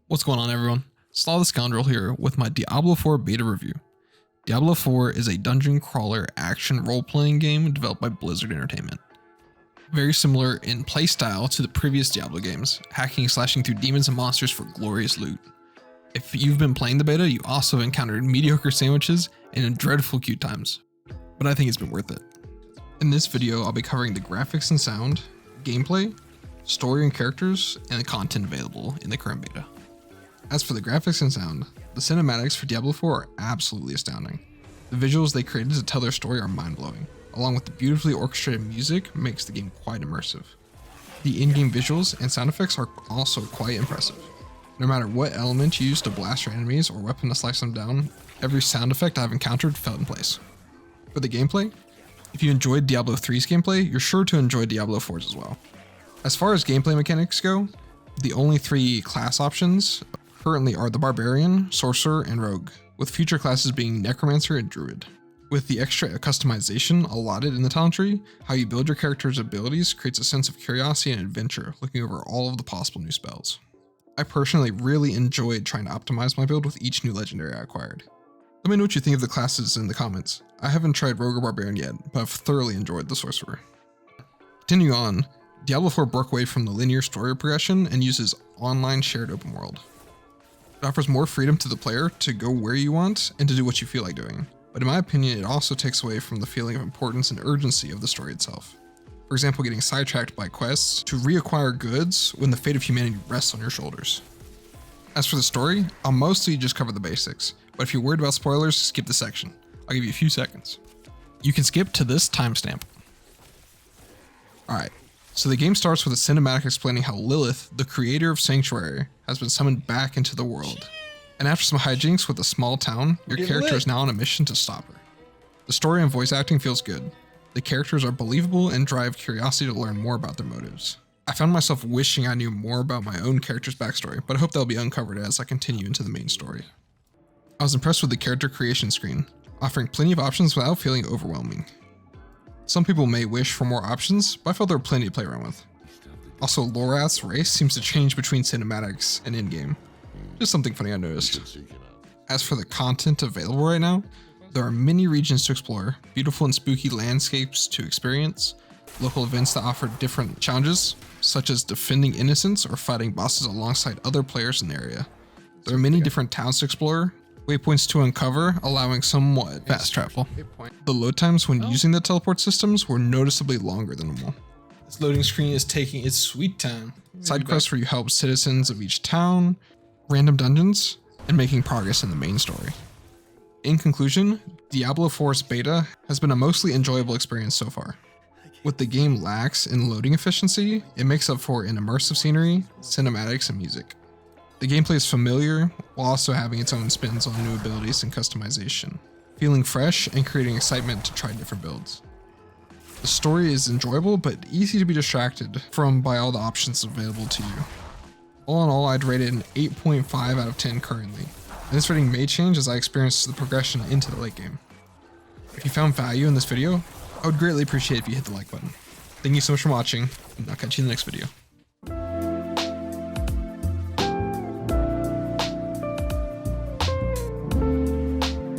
What's going on, everyone? Slaw the Scoundrel here with my Diablo 4 beta review. Diablo 4 is a dungeon crawler action role-playing game developed by Blizzard Entertainment. Very similar in playstyle to the previous Diablo games, hacking and slashing through demons and monsters for glorious loot. If you've been playing the beta, you also have encountered mediocre sandwiches and dreadful queue times, but I think it's been worth it. In this video, I'll be covering the graphics and sound, gameplay, story and characters, and the content available in the current beta. As for the graphics and sound, the cinematics for Diablo 4 are absolutely astounding. The visuals they created to tell their story are mind-blowing, along with the beautifully orchestrated music makes the game quite immersive. The in-game visuals and sound effects are also quite impressive. No matter what element you use to blast your enemies or weapon to slice them down, every sound effect I've encountered felt in place. For the gameplay, if you enjoyed Diablo 3's gameplay, you're sure to enjoy Diablo 4's as well. As far as gameplay mechanics go, the only three class options currently are the Barbarian, Sorcerer, and Rogue, with future classes being Necromancer and Druid. With the extra customization allotted in the talent tree, how you build your character's abilities creates a sense of curiosity and adventure looking over all of the possible new spells. I personally really enjoyed trying to optimize my build with each new legendary I acquired. Let me know what you think of the classes in the comments. I haven't tried Rogue or Barbarian yet, but I've thoroughly enjoyed the Sorcerer. Continuing on, Diablo 4 broke away from the linear story progression and uses online shared open world. It offers more freedom to the player to go where you want and to do what you feel like doing, but in my opinion it also takes away from the feeling of importance and urgency of the story itself. For example, getting sidetracked by quests to reacquire goods when the fate of humanity rests on your shoulders. As for the story, I'll mostly just cover the basics, but if you're worried about spoilers, skip this section. I'll give you a few seconds. You can skip to this timestamp. Alright, so the game starts with a cinematic explaining how Lilith, the creator of Sanctuary, has been summoned back into the world. And after some hijinks with a small town, your character is now on a mission to stop her. The story and voice acting feels good. The characters are believable and drive curiosity to learn more about their motives. I found myself wishing I knew more about my own character's backstory, but I hope that'll be uncovered as I continue into the main story. I was impressed with the character creation screen, offering plenty of options without feeling overwhelming. Some people may wish for more options, but I felt there were plenty to play around with. Also, Lorath's race seems to change between cinematics and in-game. Just something funny I noticed. As for the content available right now, there are many regions to explore, beautiful and spooky landscapes to experience, local events that offer different challenges, such as defending innocents or fighting bosses alongside other players in the area. There are many different towns to explore, waypoints to uncover, allowing somewhat fast travel. The load times when using the teleport systems were noticeably longer than normal. This loading screen is taking its sweet time. Side quests where you help citizens of each town, random dungeons, and making progress in the main story. In conclusion, Diablo 4's beta has been a mostly enjoyable experience so far. What the game lacks in loading efficiency, it makes up for in immersive scenery, cinematics, and music. The gameplay is familiar, while also having its own spins on new abilities and customization, feeling fresh and creating excitement to try different builds. The story is enjoyable, but easy to be distracted from by all the options available to you. All in all, I'd rate it an 8.5 out of 10 currently, and this rating may change as I experience the progression into the late game. If you found value in this video, I would greatly appreciate if you hit the like button. Thank you so much for watching, and I'll catch you in the next video.